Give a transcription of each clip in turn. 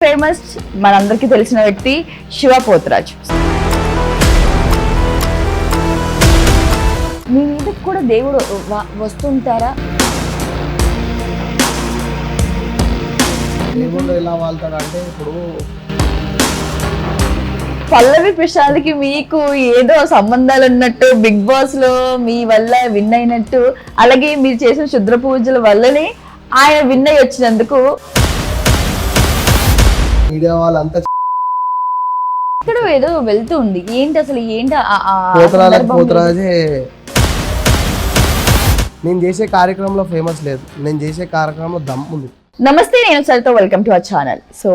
Famous మనందరికీ తెలిసిన వ్యక్తి శివ పోతరాజ్. మీ మీద కూడా దేవుడు వస్తుంటారా? దేవుడు ఎలా వాళ్తాడంటే ఇప్పుడు పల్లవి ప్రశాంత్కి మీకు ఏదో సంబంధాలు ఉన్నట్టు, బిగ్ బాస్ లో మీ వల్ల విన్ అయినట్టు, అలాగే మీరు చేసిన శుద్ర పూజల వల్లనే ఆయన విన్ అయ్యి వచ్చినందుకు మీడియా వాళ్ళంతా ఇక్కడ ఏదో వెళ్తూ ఉంది. ఏంటి అసలు ఏంటి? పోతరాజే నేను చేసే కార్యక్రమంలో ఫేమస్ లేదు, నేను చేసే కార్యక్రమంలో దమ్ ఉంది. నమస్తే, నేను సరితో welcome to our channel. So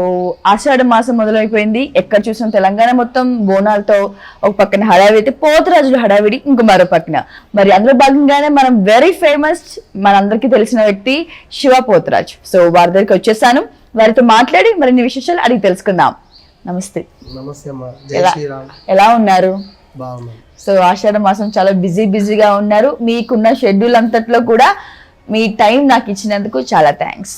ఆషాఢ మాసం మొదలైపోయింది. ఎక్కడ చూసిన తెలంగాణ మొత్తం బోనాలతో, ఒక పక్కన హడావిడి, పోతరాజుల హడావిడి, ఇంకో మరో పక్కన. మరి అందులో భాగంగానే మనం వెరీ ఫేమస్ మనందరికీ తెలిసిన వ్యక్తి శివ పోతరాజ్. సో వారి దగ్గరికి వచ్చేసాను, వారితో మాట్లాడి మరిన్ని విశేషాలు అడిగి తెలుసుకుందాం. నమస్తే. నమస్తే అమ్మా, జై శ్రీరామ్. ఎలా ఉన్నారు? బాగున్నాను. సో ఆషాఢ మాసం చాలా బిజీగా ఉన్నారు. మీకున్న షెడ్యూల్ అంతట్లో కూడా మీ టైం నాకు ఇచ్చినందుకు చాలా థ్యాంక్స్.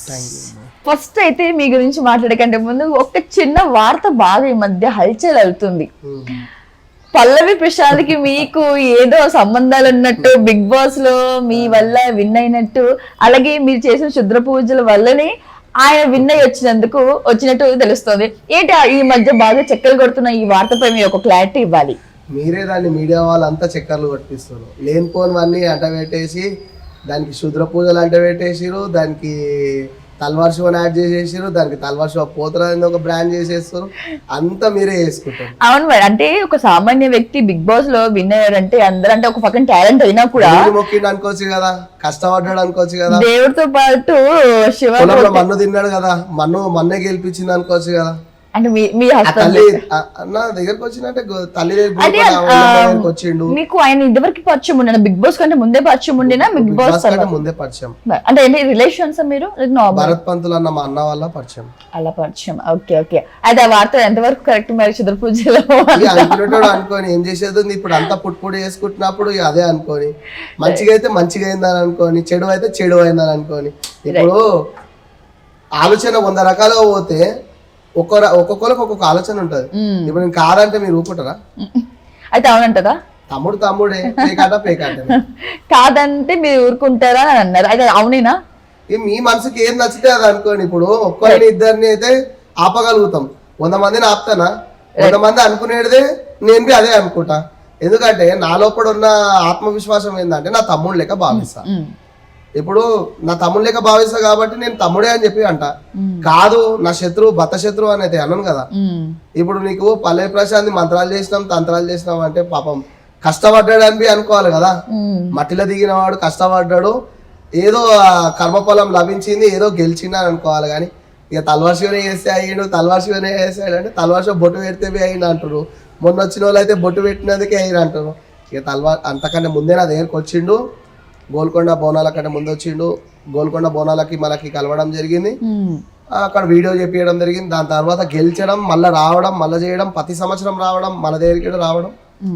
ఫస్ట్ అయితే మీ గురించి మాట్లాడే కంటే ముందు ఒక చిన్న వార్త బాగా ఈ మధ్య హల్చల్ అవుతుంది. పల్లవి ప్రశాంత్కి మీకు ఏదో సంబంధాలు ఉన్నట్టు, బిగ్ బాస్ లో మీ వల్ల విన్ అయినట్టు, అలాగే మీరు చేసిన శుద్ర పూజల వల్లనే ఆయన విన్ అయ్యి వచ్చినట్టు తెలుస్తుంది. ఏంటి ఈ మధ్య బాగా చక్కర్లు కొడుతున్న ఈ వార్తపై మీరు ఒక క్లారిటీ ఇవ్వాలి. మీరే దాన్ని మీడియా వాళ్ళంతా చక్కర్లు కొట్టిస్తారు. లేనిపోనివన్నీ అంట పెట్టేసి దానికి శుద్ర పూజలు అంట పెట్టేసిరు, దానికి తల్వార్ శివని యాడ్ చేసేసారు, దానికి తల్వార్ శివ పోతరాజు ఒక బ్రాండ్ చేసేస్తారు. అంతా మీరే చేసుకుంటారు. అవును మరి, అంటే ఒక సామాన్య వ్యక్తి బిగ్ బాస్ లో విన్ అయ్యాడంటే అందరూ అంటే ఒక పక్కన టాలెంట్ అయినా కూడా మొక్కిండు అనుకోవచ్చు కదా, కష్టపడ్డాడు అనుకోవచ్చు కదా, దేవుడితో పాటు శివ మన్ను తిన్నాడు కదా, మన్నే గెలిపించింది అనుకోవచ్చు కదా. అంటే మీ తల్లి నా దగ్గరకు వచ్చినట్టే తల్లి దగ్గరకు వచ్చిండు. మీకు ఆయన ఇదివరకు పరిచయం ఉండే బిగ్ బాస్ కంటే ముందే పరిచయం ఉండినా? బిగ్ బాస్ కంటే ముందే పరిచయం అంటే ఏంటి రిలేషన్స్ మీరు? భరత్ పంతులు అన్న మా అన్న వల్ల పరిచయం. అలా పరిచయం. Okay okay. అయితే ఆ వార్త ఎంతవరకు కరెక్ట్? మరి శుద్ర పూజలో అనుకునేటోడు అనుకోని ఏం చేసేది ఉంది. ఇప్పుడు అంతా పుట్టుపుడు చేసుకుంటున్నప్పుడు అదే అనుకోని, మంచిగా అయితే మంచిగా అయిందని అనుకోని, చెడు అయితే చెడు అయిందని అనుకోని. ఇప్పుడు ఆలోచన 100 రకాలుగా పోతే ఒక్కొక్కరికి ఒక్కొక్క ఆలోచన ఉంటది. ఇప్పుడు నేను కాదంటే మీరు ఊపుకుంటారా? అయితే అవునంటదా? తమ్ముడే పేకాట కాదంటే మీరు ఊరుకుంటారా అని అన్నారు. అయితే అవునేనా? మీ మనసుకి ఏం నచ్చితే అది అనుకోండి. ఇప్పుడు ఒక్కరిని ఇద్దరిని అయితే ఆపగలుగుతాం, 100 మందిని ఆపుతానా? 100 మంది అనుకునేదే నేను అదే అనుకుంటా. ఎందుకంటే నా లోపల ఉన్న ఆత్మవిశ్వాసం ఏంటంటే నా తమ్ముడు లెక్క భావిస్తా. ఇప్పుడు నా తమ్ముడు లెక్క భావిస్తా కాబట్టి నేను తమ్ముడే అని చెప్పి అంట. కాదు నా శత్రువు బత శత్రువు అని అయితే అన్నాను కదా. ఇప్పుడు నీకు పల్లె ప్రశాంత్ మంత్రాలు చేసినాం, తంత్రాలు చేసినాం అంటే పాపం కష్టపడ్డాడు అని అనుకోవాలి కదా. మట్టిలో దిగిన వాడు కష్టపడ్డాడు, ఏదో కర్మఫలం లభించింది, ఏదో గెలిచింది అని అనుకోవాలి. కానీ ఇక తల్వార్షివనే వేస్తే అయ్యాడు, తల్వార్షివనే వేసాడు అంటే తల్వార్షి బొట్టు పెడితే అయ్యింది అంటారు. మొన్న వచ్చిన వాళ్ళు అయితే బొట్టు పెట్టినందుకే అయ్యింది అంటారు. ఇక అంతకంటే ముందే నా దగ్గరకు వచ్చిండు. గోల్కొండ బోనాల కంటే ముందు వచ్చిండు. గోల్కొండ బోనాలకి మనకి కలవడం జరిగింది, అక్కడ వీడియో చెప్పడం జరిగింది. దాని తర్వాత గెలిచడం, మళ్ళీ రావడం, మళ్ళీ చేయడం, ప్రతి సంవత్సరం రావడం, మన దగ్గరికి రావడం,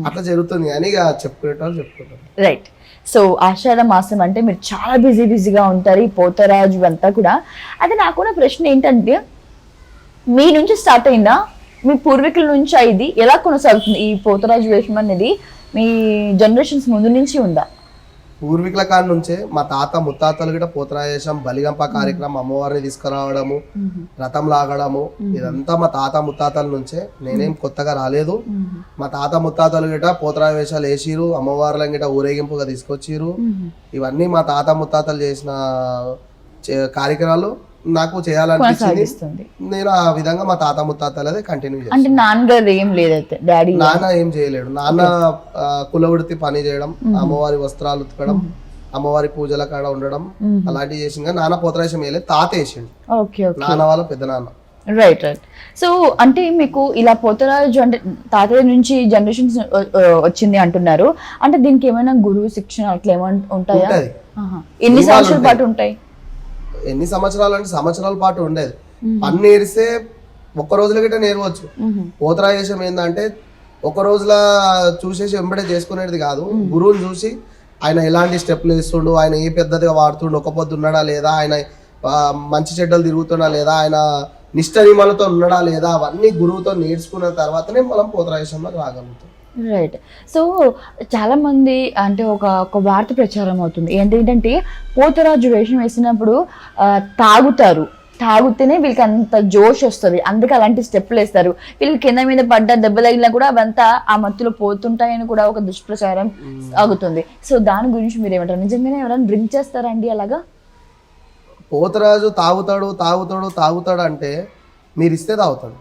అట్లా జరుగుతుంది అని ఇక చెప్పుకుంటారు. రైట్. సో ఆషాఢ మాసం అంటే మీరు చాలా బిజీగా ఉంటారు, ఈ పోతరాజు అంతా కూడా. అయితే నాకున్న ప్రశ్న ఏంటంటే, మీ నుంచి స్టార్ట్ అయిందా, మీ పూర్వీకుల నుంచి ఇది ఎలా కొనసాగుతుంది? ఈ పోతరాజు వేషం అనేది మీ జనరేషన్స్ ముందు నుంచి ఉందా? పూర్వీకుల కాడి నుంచే మా తాత ముత్తాతలు కూడా పోతరాజేశం, బలిగంప కార్యక్రమం, అమ్మవారిని తీసుకురావడము, రథం లాగడము, ఇదంతా మా తాత ముత్తాతల నుంచే. నేనేం కొత్తగా రాలేదు. మా తాత ముత్తాతలు గిట పోతరాజ వేషాలు వేసిరు, అమ్మవార్లను గిట ఊరేగింపుగా తీసుకొచ్చిరు. ఇవన్నీ మా తాత ముత్తాతలు చేసిన కార్యక్రమాలు నాకు చేయాలనిపించింది. నేను ఆ విధంగా మా తాత ముత్తాతలదే కంటిన్యూ చేస్తాను. అంటే నాన్నగారు ఏం లేదైతే, డాడీ నాన్న ఏం చేయలేడు. నాన్న కులవృత్తి పని చేయడం, అమ్మవారి వస్త్రాలు ఉతకడం, అమ్మవారి పూజల కాడ ఉండడం అలాంటివి చేసింది. నాన్న పోతరాజం వేయలేదు, తాత వేసిండు. నాన్న వాళ్ళ పెద్ద నాన్న. రైట్. సో అంటే మీకు ఇలా పోతరాజు అంటే తాతయ్య నుంచి జనరేషన్స్ వచ్చింది అంటున్నారు. అంటే దీనికి ఏమైనా గురువు శిక్షణ అట్లా ఏమైనా ఉంటాయా? ఎన్ని సంవత్సరాల పాటు ఉంటాయి? ఎన్ని సంవత్సరాలు అంటే సంవత్సరాల పాటు ఉండేది. పని నేరిస్తే ఒక్క రోజుల గిట్ట నేర్వచ్చు. పోతరాజేశం ఏంటంటే ఒక రోజుల చూసేసి వెంబడే చేసుకునేది కాదు. గురువుని చూసి ఆయన ఎలాంటి స్టెప్లు వేస్తుండు, ఆయన ఏ పద్ధతిగా వాడుతుండు, ఒక పొద్దు ఉన్నాడా లేదా, ఆయన మంచి చెడ్డలు తిరుగుతున్నా లేదా, ఆయన నిష్ట నియమాలతో ఉన్నాడా లేదా అవన్నీ గురువుతో నేర్చుకున్న తర్వాతనే మనం పోతరాజేశ్వరంలోకి రాగలుగుతాం. రైట్. సో చాలా మంది అంటే ఒక వార్త ప్రచారం అవుతుంది ఏంటంటే పోతరాజు వేషం వేసినప్పుడు తాగుతేనే వీళ్ళకి అంత జోష్ వస్తుంది, అందుకే అలాంటి స్టెప్పులు వేస్తారు, వీళ్ళకి కింద మీద పడ్డ దెబ్బ తగిలినా కూడా అవంతా ఆ మత్తులో పోతుంటాయని కూడా ఒక దుష్ప్రచారం సాగుతుంది. సో దాని గురించి మీరు ఏమంటారు? నిజంగానే ఎవరైనా డ్రింక్ చేస్తారండి అలాగా? పోతరాజు తాగుతాడు అంటే మీరు ఇస్తే తాగుతాడు,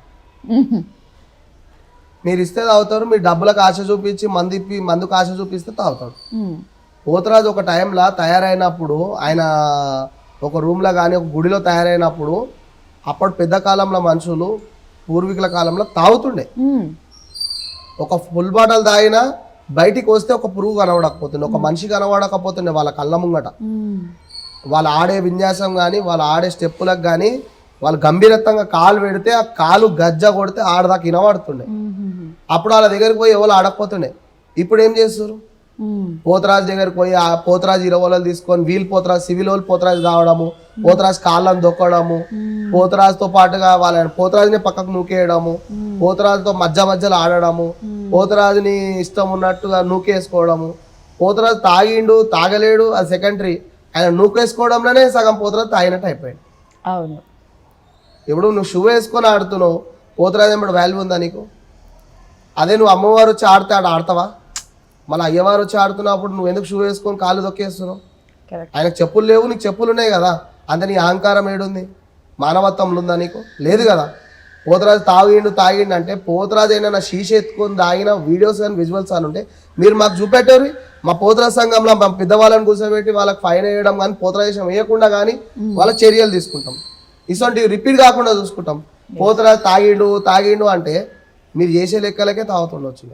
మీరు డబ్బులకు ఆశ చూపించి మందుకు ఆశ చూపిస్తే తాగుతాడు. పోతరాజు ఒక టైంలో తయారైనప్పుడు ఆయన ఒక రూమ్లో కానీ ఒక గుడిలో తయారైనప్పుడు అప్పటి పెద్ద కాలంలో మనుషులు పూర్వీకుల కాలంలో తాగుతుండే. ఒక ఫుల్ బాటల్ తాగినా బయటికి వస్తే ఒక పురుగు కనబడకపోతుండే, ఒక మనిషి కనబడకపోతుండే వాళ్ళ కళ్ళ ముంగట. వాళ్ళు ఆడే విన్యాసం కానీ వాళ్ళు ఆడే స్టెప్పులకు కానీ వాళ్ళు గంభీరత్వంగా కాలు పెడితే ఆ కాలు గజ్జ కొడితే ఆడదాకా వినబడుతుండే. అప్పుడు వాళ్ళ దగ్గరికి పోయి ఎవరు ఆడకపోతుండే. ఇప్పుడు ఏం చేస్తారు? పోతరాజు దగ్గరికి పోయి ఆ పోతరాజు 20 వాళ్ళు తీసుకొని వీళ్ళు పోతరాజు సివిల్ వాళ్ళు పోతరాజు కావడము, పోతరాజు కాళ్ళని దొక్కడము, పోతరాజుతో పాటుగా వాళ్ళ పోతరాజుని పక్కకు నూకేయడము, పోతరాజుతో మధ్యలో ఆడడము, పోతరాజుని ఇష్టం ఉన్నట్టుగా నూకేసుకోవడము. పోతరాజు తాగలేడు అది సెకండరీ, ఆయన నూకేసుకోవడంలోనే సగం పోతరాజు తాగినట్టు అయిపోయాడు. అవును. ఇప్పుడు నువ్వు షూ వేసుకొని ఆడుతున్నావు, పోతరాజు ఏమన్నా వాల్యూ ఉందా నీకు? అదే నువ్వు అమ్మవారు వచ్చి ఆడితే ఆడతావా? మళ్ళీ అయ్యవారు వచ్చి ఆడుతున్నప్పుడు నువ్వు ఎందుకు షూ వేసుకొని కాళ్ళు దొక్కేస్తున్నావు? ఆయనకు చెప్పులు లేవు, నీకు చెప్పులు ఉన్నాయి కదా, అంత నీ అహంకారం ఏడుంది? మానవత్వంలో ఉందా నీకు? లేదు కదా. పోతరాజు తాగిండు అంటే పోతరాజు అయినా షీష ఎత్తుకొని తాగిన వీడియోస్ కానీ విజువల్స్ అని ఉంటే మీరు మాకు చూపెట్టారు. మా పోతరాజు సంఘంలో మా పెద్దవాళ్ళని కూర్చోబెట్టి వాళ్ళకి ఫైన్ వేయడం కానీ పోతరాజు వేయకుండా కానీ వాళ్ళ చర్యలు తీసుకుంటాం. ఇటువంటి రిపీట్ కాకుండా చూసుకుంటాం. పోతరాజు తాగిండు అంటే మీరు చేసే లెక్కలకే తాగుతుండొచ్చు.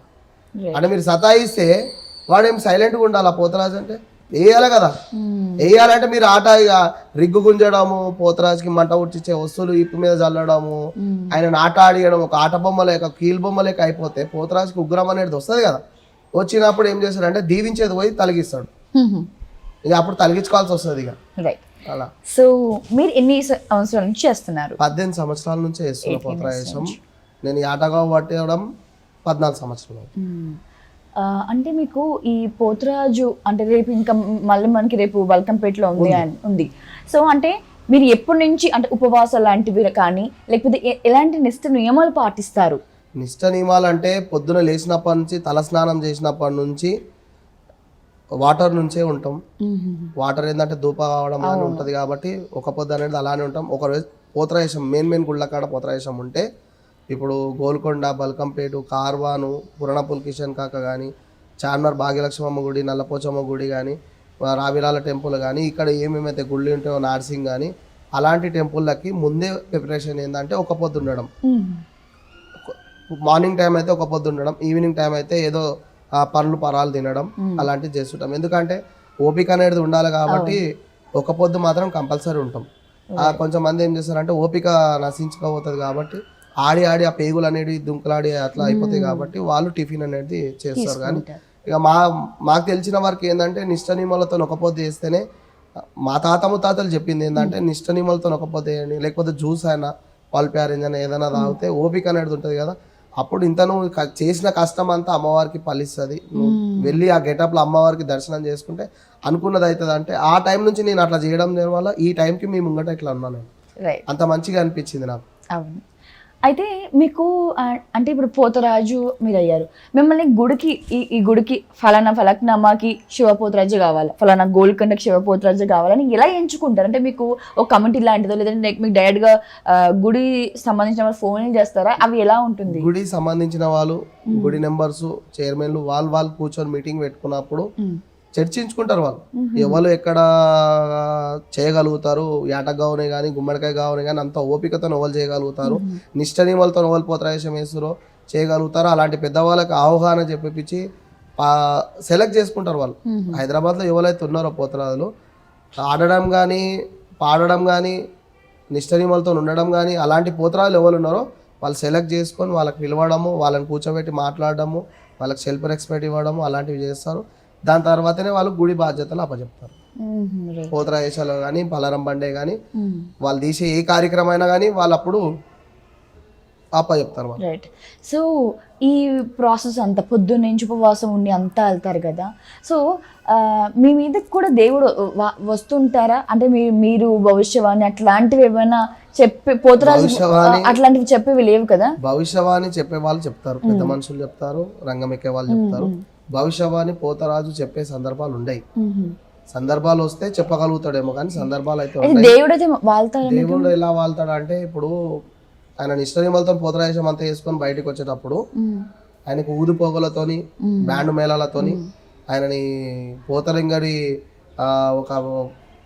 అంటే మీరు సతాయిస్తే వాడేం సైలెంట్గా ఉండాలి. పోతరాజు అంటే వేయాలి కదా. వేయాలంటే మీరు ఆట ఇక రిగ్గు గుంజడము, పోతరాజుకి మంట ఉట్టించే వస్తువులు ఇప్పు మీద చల్లడము, ఆయన ఆట ఆడియడం, ఒక ఆట బొమ్మ లేక కీలు బొమ్మ లేక అయిపోతే పోతరాజుకి ఉగ్రం అనేది వస్తుంది కదా. వచ్చినప్పుడు ఏం చేస్తాడంటే దీవించేది పోయి తలిగిస్తాడు. ఇక అప్పుడు తలిగించుకోవాల్సి వస్తుంది ఇక అలా. సో మీరు ఎన్ని సంవత్సరాల నుంచి చేస్తున్నారు? 18 సంవత్సరాల నుంచి చేస్తున్నా పోతరాజేశం. నేను ఈ ఆటగా పట్టడం 14 సంవత్సరాలు. అంటే మీకు ఈ పోతరాజు అంటే రేపు ఇంకా మళ్ళీ మనకి రేపు వల్కంపేటలో ఉంది. సో అంటే మీరు ఎప్పటి నుంచి అంటే ఉపవాసాలు లాంటివి కానీ లేకపోతే ఎలాంటి నిష్ట నియమాలు పాటిస్తారు? నిష్ట నియమాలు అంటే పొద్దున లేచినప్పటి నుంచి తల స్నానం చేసినప్పటి నుంచి వాటర్ నుంచే ఉంటాం. వాటర్ ఏంటంటే ధూప కావడం అని ఉంటుంది కాబట్టి ఒక పొద్దు అనేది అలానే ఉంటాం. ఒకరోజు పోతరాజేశం మెయిన్ గుళ్ళ కాడ పోతరాజేశం ఉంటే ఇప్పుడు గోల్కొండ, బల్కంపేట, కార్వాను, పురణపూల్ కిషన్ కాక కానీ, చార్మినార్ భాగ్యలక్ష్మమ్మ గుడి, నల్లపోచమ్మ గుడి కానీ, రావిరాల టెంపుల్ కానీ, ఇక్కడ ఏమేమైతే గుళ్ళు ఉంటాయో నార్సింగ్ కానీ అలాంటి టెంపుల్లకి ముందే ప్రిపరేషన్ ఏంటంటే ఒక పొద్దు ఉండడం. మార్నింగ్ టైం అయితే ఒక పొద్దు ఉండడం, ఈవినింగ్ టైం అయితే ఏదో పండ్లు పరాలు తినడం అలాంటివి చేస్తుంటాం. ఎందుకంటే ఓపిక అనేది ఉండాలి కాబట్టి ఒక పొద్దు మాత్రం కంపల్సరీ ఉంటాం. కొంచెం మంది ఏం చేస్తారంటే ఓపిక నశించుకోబోతుంది కాబట్టి ఆడి ఆ పేగులు అనేది దుంకులాడి అట్లా అయిపోతాయి కాబట్టి వాళ్ళు టిఫిన్ అనేది చేస్తారు. కానీ ఇక మాకు తెలిసిన వారికి ఏంటంటే నిష్ట నియమాలతో ఒక పొద్దు చేస్తేనే, మా తాతలు చెప్పింది ఏంటంటే నిష్ట నియమాలతో ఒక పొద్దు వేయండి, లేకపోతే జ్యూస్ అయినా పల్పి ఆరెంజ్ అయినా ఏదైనా తాగితే ఓపిక అనేది ఉంటుంది కదా. అప్పుడు ఇంత నువ్వు చేసిన కష్టం అంతా అమ్మవారికి ఫలిస్తుంది. నువ్వు వెళ్ళి ఆ గెటప్లో అమ్మవారికి దర్శనం చేసుకుంటే అనుకున్నది అవుతుంది. అంటే ఆ టైం నుంచి నేను అట్లా చేయడం వల్ల ఈ టైంకి మీ ముంగట ఇట్లా ఉన్నాను. అంత మంచిగా అనిపించింది నాకు. అవును. అయితే మీకు అంటే ఇప్పుడు పోతరాజు మీరు అయ్యారు, మిమ్మల్ని గుడికి ఈ గుడికి ఫలానా ఫలక్నామాకి శివపోతరాజు కావాలి, ఫలానా గోల్కొండకి శివపోతరాజు కావాలని ఎలా ఎంచుకుంటారు? అంటే మీకు ఒక కమిటీ లాంటిదో లేదంటే మీకు డైరెక్ట్గా గుడి సంబంధించిన వాళ్ళు ఫోన్ చేస్తారా? అవి ఎలా ఉంటుంది? గుడి సంబంధించిన వాళ్ళు, గుడి నెంబర్స్, చైర్మన్లు వాళ్ళు కూర్చొని మీటింగ్ పెట్టుకున్నప్పుడు చర్చించుకుంటారు. వాళ్ళు ఎవరు ఎక్కడ చేయగలుగుతారు, యాటగావునే కానీ గుమ్మడికాయ గావునే కానీ అంత ఓపికతో నవలు చేయగలుగుతారు, నిష్ట నియమాలతో నవలు పోతరాజేశం వేస్తారో చేయగలుగుతారు. అలాంటి పెద్దవాళ్ళకి అవగాహన చెప్పిపించి సెలెక్ట్ చేసుకుంటారు. వాళ్ళు హైదరాబాద్లో ఎవరైతే ఉన్నారో పోతరాజులు ఆడడం కానీ పాడడం కానీ నిష్ట నియమాలతో ఉండడం కానీ అలాంటి పోతరాజులు ఎవరు ఉన్నారో వాళ్ళు సెలెక్ట్ చేసుకొని వాళ్ళకి పిలవడము, వాళ్ళని కూర్చోబెట్టి మాట్లాడడము, వాళ్ళకి సెల్ఫ్ రెస్పెక్ట్ ఇవ్వడము అలాంటివి చేస్తారు. దాని తర్వాతనే వాళ్ళు గుడి బాధ్యతలు అప్పచెప్తారు. రైట్. పోతరాజేశాలో కానీ పలారం బండే కానీ వాళ్ళు తీసే ఏ కార్యక్రమం అయినా కానీ వాళ్ళు అప్పుడు చెప్తారు. రైట్. సో ఈ ప్రాసెస్ అంతా పొద్దున్న నుంచి ఉపవాసం ఉండి అంతా వెళ్తారు కదా, సో మీ మీద కూడా దేవుడు వస్తుంటారా? అంటే మీరు భవిష్యవాణి అట్లాంటివి ఏమైనా చెప్పి పోతరాజు అట్లాంటివి చెప్పేవి లేవు కదా? భవిష్యవాణి చెప్పే వాళ్ళు చెప్తారు, పెద్ద మనుషులు చెప్తారు, రంగం ఎక్కే వాళ్ళు చెప్తారు. భవిష్యవాణి పోతరాజు చెప్పే సందర్భాలు ఉన్నాయి. సందర్భాలు వస్తే చెప్పగలుగుతాడేమో కానీ సందర్భాలు అయితే దేవుడు ఎలా వాళ్తాడు అంటే, ఇప్పుడు ఆయన నిష్ఠనిమలతో పోతరాజం అంతా వేసుకొని బయటకు వచ్చేటప్పుడు ఆయనకు ఊదు పోగలతోని బ్యాండ్ మేళాలతోని ఆయనని పోతలింగడి ఒక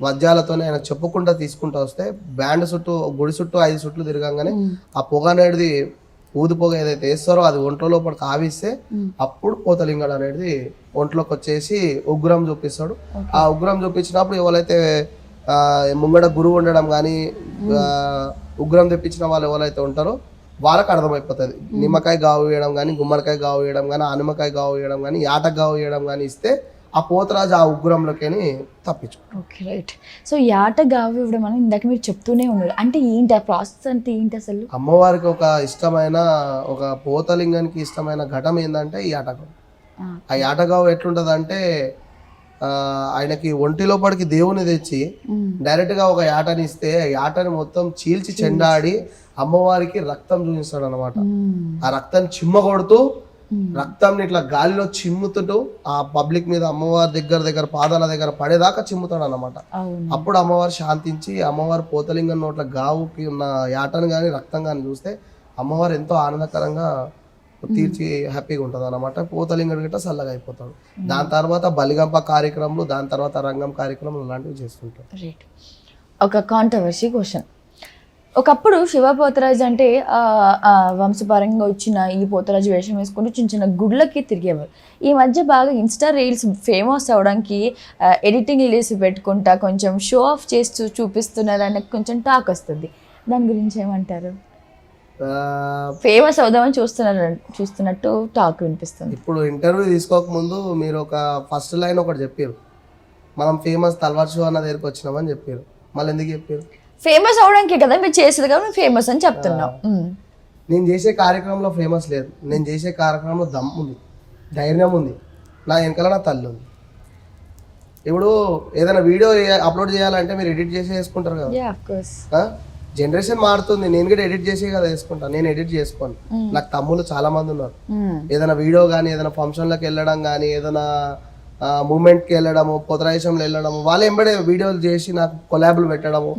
వజ్జాలతోని ఆయన చెప్పుకుంటా తీసుకుంటూ వస్తే బ్యాండ్ చుట్టూ గుడి చుట్టూ 5 చుట్లు తిరగంగానే ఆ పొగ అనేది ఊది పొగ ఏదైతే వేస్తారో అది ఒంట్లో లోపలికి ఆవిస్తే అప్పుడు పోతలింగడు అనేది ఒంట్లోకి వచ్చేసి ఉగ్రం చూపిస్తాడు. ఆ ఉగ్రం చూపించినప్పుడు ఎవరైతే ముంగడ గురువు ఉండడం కానీ ఉగ్రం తెప్పించిన వాళ్ళు ఎవరైతే ఉంటారో వాళ్ళకి అర్థమైపోతుంది. నిమ్మకాయ గావు వేయడం కానీ, గుమ్మడికాయ గావు వేయడం కానీ, ఆనిమకాయ గావు వేయడం కానీ, యాట గావు వేయడం కానీ ఇస్తే ఆ పోతరాజు ఆ ఉగ్రంలోకి తప్పించుకుంటారు. Okay, right. సో యాట గావు ఇవ్వడం అని ఇందాక మీరు చెప్తూనే ఉన్నారు, అంటే ఏంటి ఆ ప్రాసెస్ అంటే ఏంటి అసలు? అమ్మవారికి ఒక ఇష్టమైన, ఒక పోతలింగానికి ఇష్టమైన ఘటం ఏంటంటే ఈ యాటగావు. ఆ యాటగావు ఎట్లుంటది అంటే, ఆయనకి ఒంటి లోపలికి దేవుని తెచ్చి డైరెక్ట్ గా ఒక యాటని ఇస్తే యాటని మొత్తం చీల్చి చెండాడి అమ్మవారికి రక్తం చూపిస్తాడు అనమాట. ఆ రక్తాన్ని చిమ్మగొడుతూ రక్తాన్ని ఇట్లా గాలిలో చిమ్ముతుంటూ ఆ పబ్లిక్ మీద అమ్మవారి దగ్గర పాదాల దగ్గర పడేదాకా చిమ్ముతాడు అనమాట. అప్పుడు అమ్మవారు శాంతించి అమ్మవారు పోతలింగం నోట్ల గావుకి ఉన్న యాటను కానీ రక్తం కానీ చూస్తే అమ్మవారు ఎంతో ఆనందకరంగా తీర్చి హ్యాపీగా ఉంటుంది అనమాట. పోతలింగడు గిట్ట చల్లగా అయిపోతాడు. దాని తర్వాత బలిగంప కార్యక్రమాలు, దాని తర్వాత రంగం కార్యక్రమాలు అలాంటివి చేస్తుంటారు. రైట్. ఒక కాంట్రవర్సీ క్వశ్చన్. ఒకప్పుడు శివ పోతరాజు అంటే వంశపరంగా వచ్చిన ఈ పోతరాజు వేషం వేసుకుంటూ చిన్న చిన్న గుడ్లకి తిరిగేవారు. ఈ మధ్య బాగా ఇన్స్టా రీల్స్ ఫేమస్ అవడానికి ఎడిటింగ్ రీల్స్ పెట్టుకుంటా కొంచెం షో ఆఫ్ చేస్తూ చూపిస్తున్నారని కొంచెం టాక్ వస్తుంది. దాని గురించి ఏమంటారు? ఫేమస్ అవుదామని చూస్తున్నట్టు టాక్ వినిపిస్తుంది. ఇప్పుడు ఇంటర్వ్యూ తీసుకోక ముందు మీరు ఒక ఫస్ట్ లైన్ ఒకటి చెప్పారు, మనం ఫేమస్ తల్వార్ షో అన్న దగ్గరికి వచ్చినామని చెప్పారు. మళ్ళీ ఎందుకు చెప్పారు? ఫేమస్ అవడానికి కదా మీరు చేసేది, కాబట్టి ఫేమస్ అని చెప్తున్నాం. నేను చేసే కార్యక్రమంలో ఫేమస్ లేదు, నేను చేసే కార్యక్రమంలో దమ్ ఉంది, ధైర్యం ఉంది, నా వెనకాల నా తల్లి ఉంది. ఇప్పుడు ఏదైనా వీడియో అప్లోడ్ చేయాలంటే మీరు ఎడిట్ చేసి వేసుకుంటారు కదా. జనరేషన్ మారుతుంది, నేను కూడా ఎడిట్ చేసి కదా వేసుకుంటాను. నేను ఎడిట్ చేసుకోను. నాకు తమ్ముళ్ళు చాలా మంది ఉన్నారు. ఏదైనా వీడియో కానీ, ఏదైనా ఫంక్షన్లకు వెళ్ళడం కానీ, ఏదైనా మూమెంట్కి వెళ్ళడము, పోతరాజంలో వెళ్ళడము, వాళ్ళు ఎంబడే వీడియోలు చేసి నాకు కొలాబులు పెట్టడము,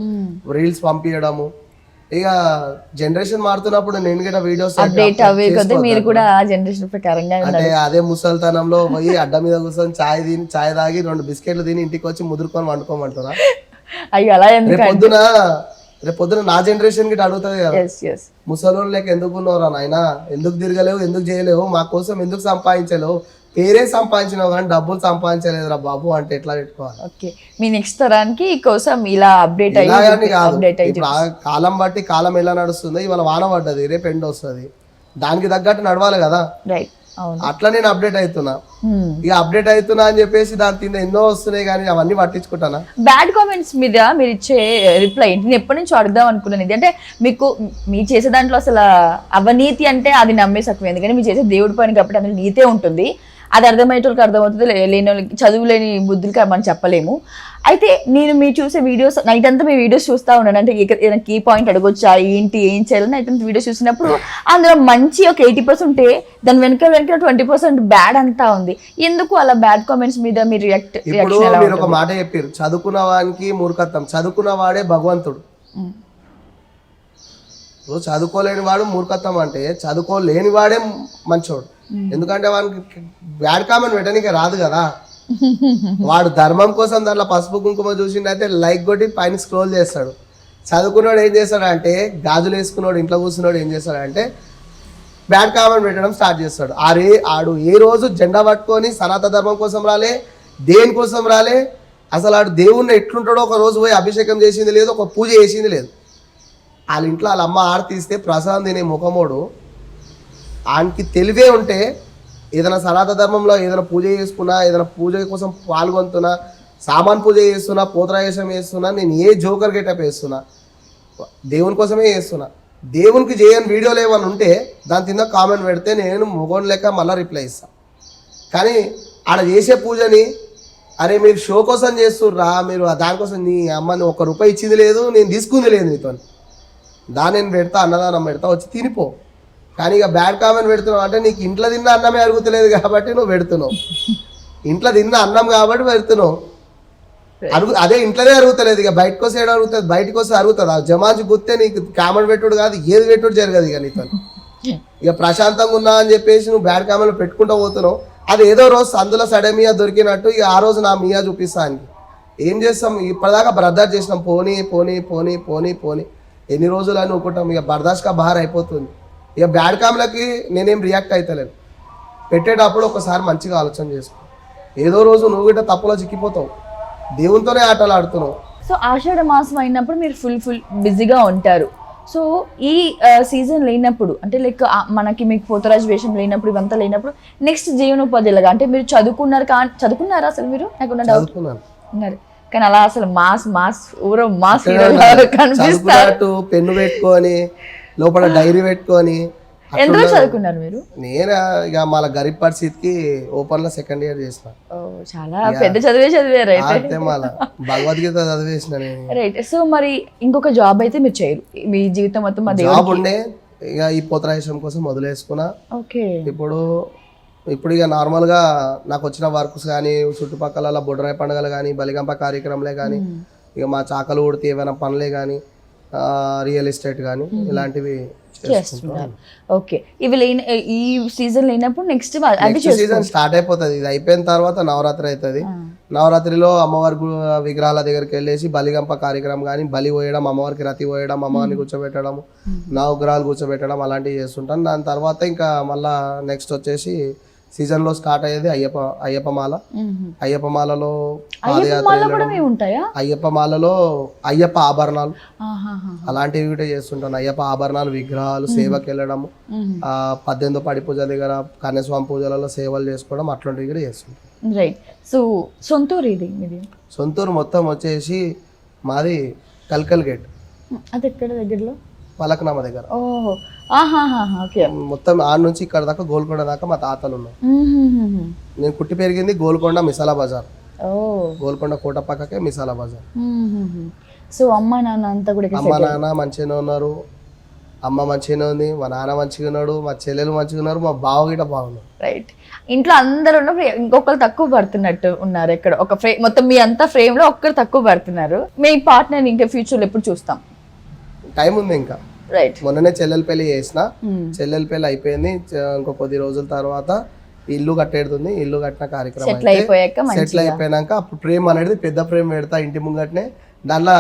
రీల్స్ పంపించడము. ఇక జనరేషన్ మారుతున్నప్పుడు నేను కూడా వీడియోస్ మీరు కూడా జనరేషన్ ప్రకారంగా అంటే అదే ముసల్తనంలో పోయి అడ్డ మీద కూర్చొని చాయ్ తాగి 2 బిస్కెట్లు తిని ఇంటికి వచ్చి ముదురుకొని వండుకోమంటారా? అయ్యో అలా రేపు పొద్దున నా జనరేషన్ కి అడుగుతుంది కదా, ముసలోళ్ళు లేక ఎందుకు ఉన్నారా నాయన, ఎందుకు తిరగలేవు, ఎందుకు చేయలేవు, మా కోసం ఎందుకు సంపాదించలేవు, పేరే సంపాదించినావు కానీ డబ్బులు సంపాదించలేదురా బాబు అంటే ఎట్లా పెట్టుకోవాలి? ఓకే, మీ నెక్స్ట్ తరానికి కోసం ఇలా అప్డేట్ కాలం బట్టి కాలం ఎలా నడుస్తుందో, ఇవాళ వాన పడ్డది రేపు ఎండ వస్తుంది, దానికి తగ్గట్టు నడవాలి కదా. రైట్, అట్లా నేను అప్డేట్ అవుతున్నా. ఇక అప్డేట్ అవుతున్నా అని చెప్పేసి దాని కింద ఎన్నో వస్తున్నాయి కానీ అవన్నీ పట్టించుకుంటానా? బ్యాడ్ కామెంట్స్ మీద మీరు ఇచ్చే రిప్లై నేను ఎప్పటి నుంచి అడుగుదాం అనుకున్నాను. ఇది అంటే మీ చేసే దాంట్లో అసలు అవినీతి అంటే అది నమ్మేసక్కువ, ఎందుకంటే మీరు చేసే దేవుడి పని కాబట్టి అందులో నీతే ఉంటుంది. అది అర్థమయ్యేటోళ్ళకి అర్థమవుతుంది, లేని వాళ్ళకి చదువు లేని బుద్ధులకి మనం చెప్పలేము. అయితే నేను మీరు చూసే వీడియోస్ నైట్ అంతా మీ వీడియోస్ చూస్తూ ఉన్నాను. అంటే ఏదైనా కీ పాయింట్ అడగొచ్చా, ఏంటి ఏం చేయాలని నైట్ అంతా వీడియోస్ చూసినప్పుడు అందులో మంచి ఒక 80% ఉంటే దాని వెనక 20% బ్యాడ్ అంతా ఉంది. ఎందుకు అలా బ్యాడ్ కామెంట్స్ మీద మీరు మీరు ఒక మాట చెప్పారు, చదువుకున్న వానికి మూర్ఖత్వం, చదువుకున్న వాడే భగవంతుడు. చదువుకోలేని వాడు మూర్ఖత్వం అంటే చదువుకోలేని వాడే మంచోడు. ఎందుకంటే వానికి బ్యాడ్ కామెంట్ పెట్టడానికి రాదు కదా. వాడు ధర్మం కోసం దాంట్లో పసుపు కుంకుమ చూసిండైతే లైక్ కొట్టి పైన స్క్రోల్ చేస్తాడు. చదువుకున్నాడు ఏం చేస్తాడంటే, గాజులు వేసుకున్నాడు ఇంట్లో కూర్చున్నాడు ఏం చేస్తాడంటే బ్యాడ్ కామెంట్ పెట్టడం స్టార్ట్ చేస్తాడు. ఆడు ఏ రోజు జెండా పట్టుకొని సనాతన ధర్మం కోసం రాలే, దేని కోసం రాలే. అసలు ఆడు దేవుణ్ణి ఎట్లుంటాడో ఒక రోజు పోయి అభిషేకం చేసింది లేదు, ఒక పూజ చేసింది లేదు. వాళ్ళ ఇంట్లో వాళ్ళ అమ్మ ఆరతీస్తే ప్రసాదం తినే ముఖమోడు ఆయనకి తెలివే ఉంటే ఏదైనా సనాతన ధర్మంలో ఏదైనా పూజ చేసుకున్నా, ఏదైనా పూజ కోసం పాల్గొంటున్నా, సామాన్ పూజ చేస్తున్నా, పోతరాయేశం చేస్తున్నా, నేను ఏ జోకర్ గెటప్ వేస్తున్నా దేవుని కోసమే చేస్తున్నా. దేవునికి చేయని వీడియోలు ఏమైనా ఉంటే దాని కింద కామెంట్ పెడితే నేను మొగోని లెక్క మళ్ళీ రిప్లై ఇస్తాను. కానీ ఆడ చేసే పూజని అరే మీరు షో కోసం చేస్తుర్రా, మీరు దానికోసం నీ అమ్మని ₹1 ఇచ్చింది లేదు, నేను తీసుకుంది లేదు నీతో, దాన్ని నేను పెడతా, అన్నదానం పెడతా, వచ్చి తినిపో. కానీ ఇక బ్యాడ్ కామెంట్ పెడుతున్నావు అంటే నీకు ఇంట్లో తిన్న అన్నమే అరుగుతలేదు కాబట్టి నువ్వు పెడుతున్నావు, ఇంట్లో తిన్న అన్నం కాబట్టి పెడుతున్నావు. అదే ఇంట్లోనే అరుగుతలేదు, ఇక బయటకు వస్తే ఏడు అరుగుతుంది, బయటకు వస్తే అరుగుతుంది. ఆ జమాన్సి గుర్తే నీకు కామెంట్ పెట్టుడు కాదు, ఏది పెట్టుడు జరగదు ఇక నీతో. ఇక ప్రశాంతంగా ఉన్నా అని చెప్పేసి నువ్వు బ్యాడ్ కామెంట్ పెట్టుకుంటూ పోతున్నావు. అది ఏదో రోజు అందులో సడమియా దొరికినట్టు ఇక ఆ రోజు నా మియా చూపిస్తానికి ఏం చేస్తాం. ఇప్పటిదాకా బర్దాష్ చేసినాం, పోనీ పోనీ పోనీ పోనీ పోనీ ఎన్ని రోజులు అని అనుకుంటాం. ఇక బర్దాష్గా బార్ అయిపోతుంది. ఇక బ్యాడ్ కామెంట్లకి నేనేం రియాక్ట్ అవుతలేను. పెట్టేటప్పుడు ఒకసారి మంచిగా ఆలోచన చేసుకో. ఏదో రోజు నువ్వు గిట్ట తప్పులో చిక్కిపోతావు, దేవునితోనే ఆటలు ఆడుతున్నావు. సో ఆషాఢ మాసం అయినప్పుడు మీరు ఫుల్ బిజీగా ఉంటారు. సో ఈ సీజన్ లేనప్పుడు అంటే లైక్ మనకి మీకు పోతరాజు వేషం లేనప్పుడు ఇవంతా లేనప్పుడు నెక్స్ట్ జీవనోపాధిలాగా అంటే మీరు చదువుకున్నారా అసలు? మీరు చదువుకున్నాను కానీ అలా అసలు మాస్ ఊరో మాస్ చదువుకున్నట్టు పెన్ను పెట్టుకొని లోపల డైరీ పెట్టుకొని. ఎందులో చదువుకున్నారు మీరు? నేను ఇక మళ్ళీ గరీబ్ పరిస్థితికి ఓపెన్ లో 2nd ఇయర్ చేసిన. చాలా పెద్ద చదివారు అయితే మళ్ళీ భగవద్గీత చదివేసిన నేను. రైట్. సో మరి ఇంకొక జాబ్ అయితే మీరు చేయరు మీ జీవితం మొత్తం? జాబ్ ఉండే ఇక ఈ పోతరాయేశం కోసం వదిలేసుకున్నా. ఓకే. ఇప్పుడు ఇక నార్మల్ గా నాకు వచ్చిన వర్క్స్ కానీ చుట్టుపక్కల బొడ్రాయి పండుగలు కానీ బలిగంప కార్యక్రమాలే కానీ ఇక మా చాకలు ఉడితే ఏమైనా పనులే కానీ రియల్ ఎస్టేట్ కానీ ఇలాంటివి చేస్తున్నారు. ఓకే. ఇవి ఈ సీజన్ లేనప్పుడు నెక్స్ట్ సీజన్ స్టార్ట్ అయిపోతుంది. ఇది అయిపోయిన తర్వాత నవరాత్రి అవుతుంది. నవరాత్రిలో అమ్మవారి విగ్రహాల దగ్గరికి వెళ్ళేసి బలిగంప కార్యక్రమం కానీ బలి పోయడం, అమ్మవారికి రతి పోయడం, అమ్మవారిని కూర్చోబెట్టడం, నవగ్రహాలు కూర్చోబెట్టడం అలాంటివి చేస్తుంటాను. దాని తర్వాత ఇంకా మళ్ళా నెక్స్ట్ వచ్చేసి సీజన్ లో స్టార్ట్ అయ్యేది అయ్యప్ప మాల. అయ్యప్ప మాలలో అయ్యప్ప మాలలో అయ్యప్ప ఆభరణాలు అలాంటివి కూడా చేస్తుంటాను. అయ్యప్ప ఆభరణాలు, విగ్రహాలు, సేవకి వెళ్ళడం, 18వ పడి పూజ దగ్గర కన్యాస్వామి పూజలలో సేవలు చేసుకోవడం అట్లాంటివి కూడా చేస్తుంటాను. రైట్. సో సొంతూరు ఇది మీది? సొంతూరు మొత్తం వచ్చేసి మాది కల్కల్ గేట్. అది ఎక్కడ దగ్గరలో? పలక్నామా దగ్గర. ఓహో. మొత్తం ఆడ నుంచి ఇక్కడ దాకా గోల్కొండ దాకా మా తాతలు ఉన్నారు. నేను పుట్టి పెరిగింది గోల్కొండ మిసాలా బజార్. గోల్కొండ కోట పక్కకే మిసాలా బజార్. సో అమ్మ నాన్న అంతా కూడా? అమ్మ నాన్న మంచిగానే ఉన్నారు, అమ్మ మంచిగానే ఉంది, మా నాన్న మంచిగా ఉన్నాడు, మా చెల్లెలు మంచిగా ఉన్నారు, మా బావ గిట్ట బాగున్నారు. రైట్. ఇంట్లో అందరు ఉన్నప్పుడు ఇంకొకరు తక్కువ పడుతున్నట్టు ఉన్నారు. ఎక్కడ ఒక ఫ్రేమ్ మొత్తం మీ అంతా ఫ్రేమ్ లో ఒక్కరు తక్కువ పడుతున్నారు. మీ పార్ట్నర్ ఇంకా ఫ్యూచర్ లో ఎప్పుడు చూస్తాం? టైం ఉంది ఇంకా. రైట్. మొన్ననే చెల్లెల పెళ్లి చేసిన, చెల్లెల పెళ్లి అయిపోయింది. ఇంకో కొద్ది రోజుల తర్వాత ఇల్లు కట్టేడుతుంది. ఇల్లు కట్టిన కార్యక్రమం సెటిల్ అయిపోయాక అప్పుడు ఫ్రేమ్ అనేది పెద్ద ఫ్రేమ్ పెడతా ఇంటి ముంగట్నే, దానిలో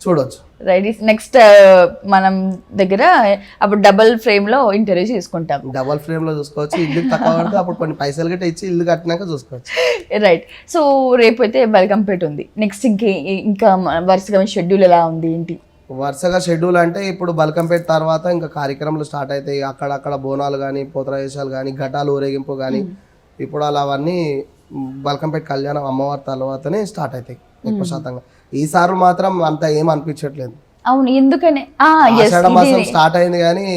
చూడొచ్చు. రైట్. నెక్స్ట్ మనం దగ్గర అప్పుడు డబుల్ ఫ్రేమ్ లో ఇంటర్వ్యూ చేసుకుంటాం. డబుల్ ఫ్రేమ్ లో చూసుకోవచ్చు. ఇల్లు తక్కువ పడితే అప్పుడు కొన్ని పైసలు గట్ట ఇచ్చి ఇల్లు కట్టినాక చూసుకోవచ్చు. రైట్. సో రేపు అయితే బల్కంపేట ఉంది. నెక్స్ట్ ఇంకా వరుసగా షెడ్యూల్ ఎలా ఉంది ఏంటి? వరుసగా షెడ్యూల్ అంటే ఇప్పుడు బల్కంపేట తర్వాత ఇంకా కార్యక్రమాలు స్టార్ట్ అవుతాయి. అక్కడక్కడ బోనాలు కానీ, పోతరాయేశాలు కానీ, ఘటాలు ఊరేగింపు కానీ, ఇప్పుడు అలా అవన్నీ బల్కంపేట కళ్యాణం అమ్మవారి తర్వాతనే స్టార్ట్ అవుతాయి ఎక్కువ శాతంగా. ఈసారి మాత్రం అంత ఏం అనిపించట్లేదు. అవును. ఎందుకని? ఆషాఢ మాసం స్టార్ట్ అయింది కానీ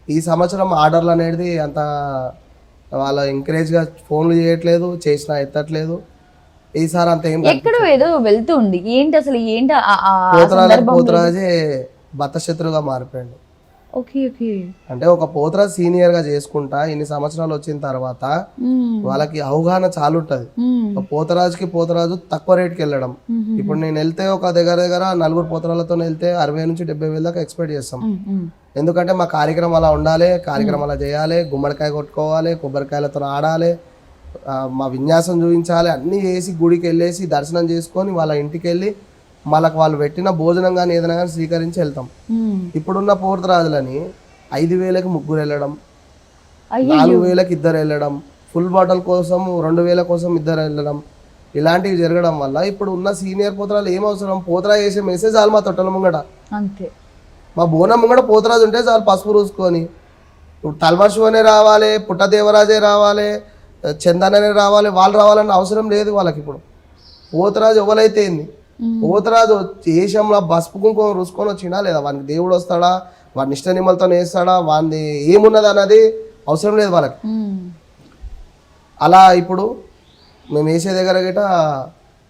ఈ సంవత్సరం ఆర్డర్లు అనేది అంత వాళ్ళ ఎంకరేజ్ గా ఫోన్లు చేయట్లేదు, చేసినా ఎత్తట్లేదు. ఈసారి అంత ఏం ఎక్కడో ఏదో వెళ్తుంది. ఏంటి అసలు? ఏంటి? పోతరాజే బతశత్రుగా మారిపోయాడు. అంటే ఒక పోతరాజు సీనియర్ గా చేసుకుంటా ఇన్ని సంవత్సరాలు వచ్చిన తర్వాత వాళ్ళకి అవగాహన చాలా ఉంటది. పోతరాజుకి పోతరాజు తక్కువ రేట్కి వెళ్ళడం. ఇప్పుడు నేను వెళ్తే ఒక దగ్గర 4 పోతరాలతో వెళ్తే 60,000 నుంచి 70,000 దాకా ఎక్స్పెక్ట్ చేస్తాం. ఎందుకంటే మా కార్యక్రమం అలా ఉండాలి, కార్యక్రమం అలా చేయాలి, గుమ్మడికాయ కొట్టుకోవాలి, కొబ్బరికాయలతో ఆడాలి, మా విన్యాసం చూపించాలి, అన్నీ చేసి గుడికి వెళ్ళేసి దర్శనం చేసుకొని వాళ్ళ ఇంటికి వెళ్ళి వాళ్ళకి వాళ్ళు పెట్టిన భోజనం కానీ ఏదైనా కానీ స్వీకరించి వెళ్తాం. ఇప్పుడున్న పోతరాజులని 5,000కి 3 వెళ్ళడం, 4,000కి 2 వెళ్ళడం, ఫుల్ బాటిల్ కోసం 2,000 కోసం 2 వెళ్ళడం, ఇలాంటివి జరగడం వల్ల ఇప్పుడు ఉన్న సీనియర్ పోతరాలు ఏం అవసరం? పోతరా చేసే మెసేజ్ చాలు మా తొట్టల ముంగట, అంతే. మా బోనం ముంగట పోతరాజు ఉంటే చాలు పసుపు పూసుకొని. ఇప్పుడు తల్వర్షువనే రావాలి, పుట్టదేవరాజే రావాలి, చందననే రావాలి, వాళ్ళు రావాలన్న అవసరం లేదు వాళ్ళకి. ఇప్పుడు పోతరాజు ఎవరైతే ఏంది, పోతరాజు దేశంలో పసుపు కుంకుమ రుసుకొని వచ్చినా లేదా, వానికి దేవుడు వస్తాడా, వాడిని ఇష్ట నిమ్మలతో వేస్తాడా, వాడిని ఏమున్నది అన్నది అవసరం లేదు వాళ్ళకి. అలా ఇప్పుడు మేము వేసే దగ్గర గిట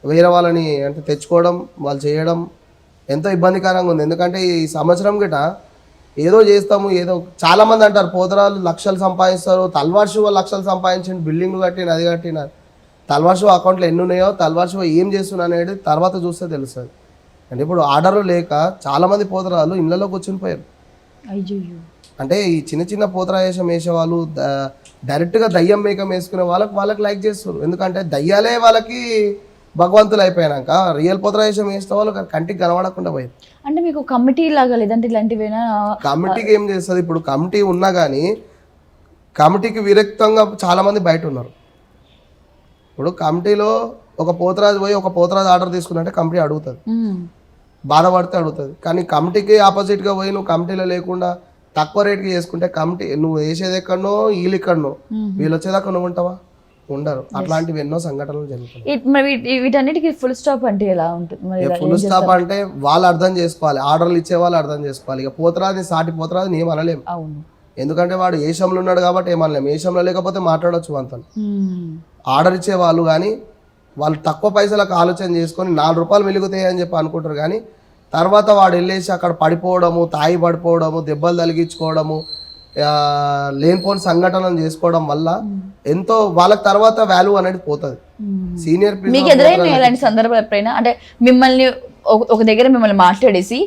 వేరే వాళ్ళని అంటే తెచ్చుకోవడం, వాళ్ళు చేయడం ఎంతో ఇబ్బందికరంగా ఉంది. ఎందుకంటే ఈ సంవత్సరం గిట ఏదో చేస్తాము, ఏదో చాలా మంది అంటారు పోతరాలు లక్షలు సంపాదిస్తారు, తల్వార్ శివ లక్షలు సంపాదించండి, బిల్డింగ్లు కట్టిన అది కట్టిన, తల్వార్ శివ అకౌంట్లో ఎన్ని ఉన్నాయో, తల్వార్ శివ ఏం చేస్తున్నా అనేది తర్వాత చూస్తే తెలుస్తుంది. అంటే ఇప్పుడు ఆర్డర్లు లేక చాలా మంది పోతరాలు ఇళ్ళలో కూర్చుని పోయారు. అంటే ఈ చిన్న చిన్న పోతరాయేషం వేసే వాళ్ళు డైరెక్ట్గా దయ్యం మేకం వేసుకునే వాళ్ళకి లైక్ చేస్తారు. ఎందుకంటే దయ్యాలే వాళ్ళకి భగవంతులు అయిపోయాక రియల్ పోతరాయేషం వేసిన వాళ్ళు కంటికి కనబడకుండా పోయారు. అంటే మీకు కమిటీ లాగా లేదంటే ఇలాంటివేనా? కమిటీకి ఏం చేస్తుంది, ఇప్పుడు కమిటీ ఉన్నా కానీ కమిటీకి విరక్తంగా చాలా మంది బయట ఉన్నారు. ఇప్పుడు కమిటీలో ఒక పోతరాజు పోయి ఒక పోతరాజు ఆర్డర్ తీసుకున్నట్టే కమిటీ అడుగుతుంది, బాధపడితే అడుగుతుంది. కానీ కమిటీకి ఆపోజిట్గా పోయి నువ్వు కమిటీలో లేకుండా తక్కువ రేట్కి చేసుకుంటే కమిటీ నువ్వు వేసేది ఎక్కడనో వీళ్ళు ఇక్కడనో, వీళ్ళు వచ్చేదాకా నువ్వు ఉంటావా? ఉండరు. అట్లాంటివి ఎన్నో సంఘటనలు జరుగుతాయి. వీటన్నిటికి ఫుల్ స్టాప్ అంటే ఎలా ఉంటుంది? ఫుల్ స్టాప్ అంటే వాళ్ళు అర్థం చేసుకోవాలి, ఆర్డర్లు ఇచ్చే వాళ్ళు అర్థం చేసుకోవాలి. ఇక పోతరాజు సాటి పోతరాజు ఏం అనలేము, ఎందుకంటే వాడు ఏషంలో ఉన్నాడు కాబట్టి ఏమనలేము. ఏషంలో లేకపోతే మాట్లాడవచ్చు అంత. ఆర్డర్ ఇచ్చే వాళ్ళు కానీ వాళ్ళు తక్కువ పైసలకు ఆలోచన చేసుకొని 4 రూపాయలు వెలుగుతాయి అని చెప్పి అనుకుంటారు. కానీ తర్వాత వాడు వెళ్ళేసి అక్కడ పడిపోవడము, తాయి పడిపోవడము, దెబ్బలు తగిలించుకోవడము, లేనిపోని సంఘటనలు చేసుకోవడం వల్ల ఎంతో వాళ్ళకి తర్వాత వాల్యూ అనేది పోతుంది. సీనియర్ మీకు ఎదురైన ఇలాంటి సందర్భాలు ఎప్పుడైనా అంటే మిమ్మల్ని ఒక దగ్గర మిమ్మల్ని మాట్లాడేసి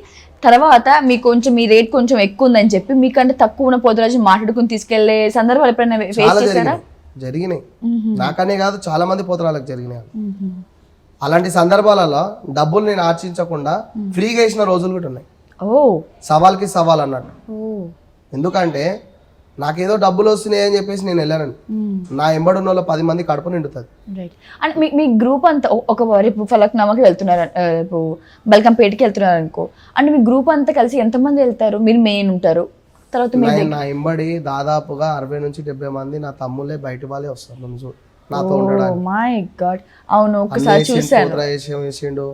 తర్వాత మీకు కొంచెం మీ రేట్ కొంచెం ఎక్కువ ఉందని చెప్పి మీకంటే తక్కువ ఉన్న పోతరాజు మాట్లాడుకుని తీసుకెళ్లే సందర్భాలు ఎప్పుడైనా ఫేస్ చేశారా? జరిగినాయి. నాకనే కాదు చాలా మంది పోతరాలకు జరిగినాయి. అలాంటి సందర్భాలలో డబ్బులు నేను ఆర్చించకుండా ఫ్రీగా వేసిన రోజులు కూడా ఉన్నాయి. సవాల్కి సవాల్ అన్నట్టు. ఎందుకంటే నాకేదో డబ్బులు వస్తున్నాయి అని చెప్పేసి నేను వెళ్ళాను, నా ఎంబడున్న వాళ్ళు 10 మంది కడుపు నిండుతుంది. మీ గ్రూప్ అంతా ఒక రేపు ఫలక్నామాకి వెళ్తున్నారు, రేపు బల్కంపేటకి వెళ్తున్నారు అనుకో, అంటే మీ గ్రూప్ అంతా కలిసి ఎంతమంది వెళ్తారు? మీరు మెయిన్ ఉంటారు, తర్వాత నా ఎంబడి దాదాపుగా 60 నుంచి 70 మంది నా తమ్ముళ్ళే బయట వాళ్ళే వస్తారు నాతో ఉండడానికి. మై గాడ్, అవును ఒకసారి చూసాను. వేసిండు,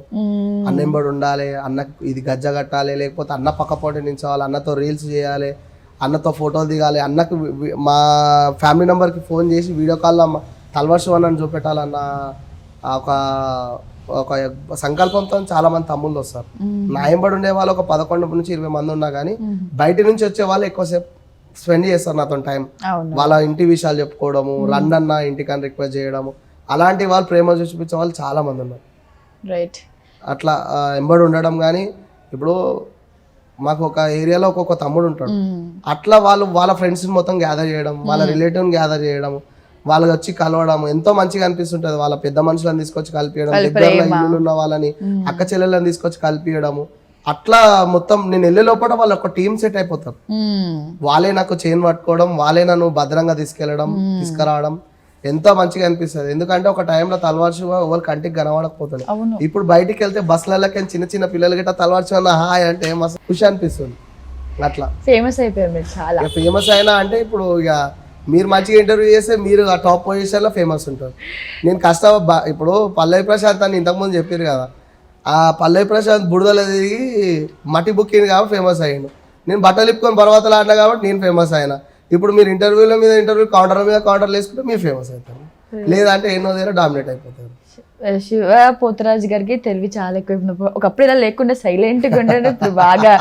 అన్న ఎంబడి ఉండాలి, అన్నకు ఇది గజ్జ కట్టాలి, లేకపోతే అన్న పక్క పోటీ నించోవాలి, అన్నతో రీల్స్ చేయాలి, అన్నతో ఫోటోలు దిగాలి, అన్నకు మా ఫ్యామిలీ నెంబర్కి ఫోన్ చేసి వీడియో కాల్లో తల్వార్ శివ అన్నని చూపెట్టాలన్న ఒక సంకల్పంతో చాలా మంది తమ్ముళ్ళు వస్తారు. నా ఎంబడి ఉండే వాళ్ళు ఒక 11 నుంచి 20 మంది ఉన్నా కానీ బయట నుంచి వచ్చే వాళ్ళు ఎక్కువసేపు స్పెండ్ చేస్తారు నాతో టైం. వాళ్ళ ఇంటి విషయాలు చెప్పుకోవడము, రండి అన్న ఇంటికని రిక్వెస్ట్ చేయడము, అలాంటి వాళ్ళు ప్రేమ చూపించే వాళ్ళు చాలా మంది ఉన్నారు. రైట్, అట్లా ఎంబడి ఉండడం. కానీ ఇప్పుడు మాకు ఒక ఏరియాలో ఒక్కొక్క తమ్ముడు ఉంటాడు, అట్లా వాళ్ళ ఫ్రెండ్స్ మొత్తం గ్యాదర్ చేయడం, వాళ్ళ రిలేటివ్ని గ్యాదర్ చేయడం, వాళ్ళకి వచ్చి కలవడం ఎంతో మంచిగా అనిపిస్తుంటది. వాళ్ళ పెద్ద మనుషులను తీసుకొచ్చి కలిపియడం, దగ్గరలో ఇల్లు ఉన్న వాళ్ళని అక్క చెల్లెలను తీసుకొచ్చి కలిపియడము, అట్లా మొత్తం నేను వెళ్ళే లోపల వాళ్ళు ఒక టీమ్ సెట్ అయిపోతారు. వాళ్ళే నాకు చైన్ పట్టుకోవడం, వాళ్ళే నన్ను భద్రంగా తీసుకురావడం ఎంతో మంచిగా అనిపిస్తుంది. ఎందుకంటే ఒక టైంలో తల్వార్ శివ ఎవరు కంటికి కనబడకపోతుంది. ఇప్పుడు బయటికి వెళ్తే బస్సులకి చిన్న చిన్న పిల్లలు గిట్ట తల్వార్ శివ హాయ్ అంటే మస్తు ఖుషి అనిపిస్తుంది. అట్లా ఫేమస్ అయిపోయారు, చాలా ఫేమస్ అయినా అంటే ఇప్పుడు ఇక మీరు మంచిగా ఇంటర్వ్యూ చేస్తే మీరు ఆ టాప్ పొజిషన్ లో ఫేమస్ ఉంటారు. నేను ఇప్పుడు పల్లవి ప్రశాంత్ అని ఇంతకుముందు చెప్పారు కదా, ఆ పల్లవి ప్రశాంత్ బుడదల తిరిగి మట్టి బుక్కింది కాబట్టి ఫేమస్ అయ్యాను. నేను బట్టలు ఇప్పుకొని పర్వతాలు ఆడినా కాబట్టి నేను ఫేమస్ అయినా. ఇప్పుడు మీరు ఇంటర్వ్యూల మీద ఇంటర్వ్యూ, కౌంటర్ల మీద కౌంటర్లు వేసుకుంటే మీరు ఫేమస్ అవుతారు, లేదంటే ఎన్నో దగ్గర డామినేట్ అయిపోతారు. శివ పోతరాజు గారికి తెలివి చాలా ఎక్కువ. ఒకప్పుడు ఇలా లేకుండా సైలెంట్ గా ఉండే, ఇప్పుడు బాగా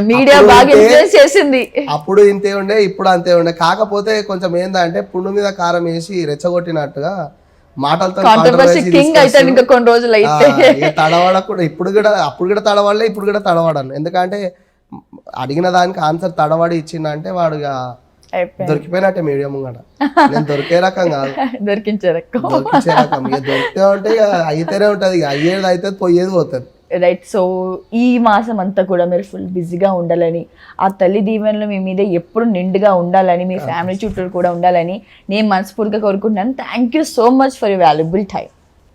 మీడియా బాగా ఇన్ఫ్లుయెన్స్ చేసింది. అప్పుడు ఇంతే ఉండే, ఇప్పుడు అంతే ఉండే. కాకపోతే కొంచెం ఏందంటే పుండు మీద కారం వేసి రెచ్చగొట్టినట్టుగా మాటలతో కొన్ని రోజులు అయితే తడవడకుండా ఇప్పుడు కూడా అప్పుడు కూడా తడవాడలే, ఇప్పుడు కూడా తడవాడను. ఎందుకంటే అడిగిన దానికి ఆన్సర్ తడవాడి ఇచ్చిందంటే వాడు దొరికిపోయినట్టే మీడియం ముంగట. నేను దొరికే రకం కాదు, దొరికించే రకం. ఇక దొరికితే ఉంటే ఇక అయితేనే ఉంటది, ఇక అయ్యేది అయితే పోయేది పోతుంది. రైట్. సో ఈ మాసం అంతా కూడా మీరు ఫుల్ బిజీగా ఉండాలని, ఆ తల్లి దీవెనలు మీ మీద ఎప్పుడు నిండుగా ఉండాలని, మీ ఫ్యామిలీ చుట్టూ కూడా ఉండాలని నేను మనస్ఫూర్తిగా కోరుకుంటున్నాను. Thank you so much for your valuable time.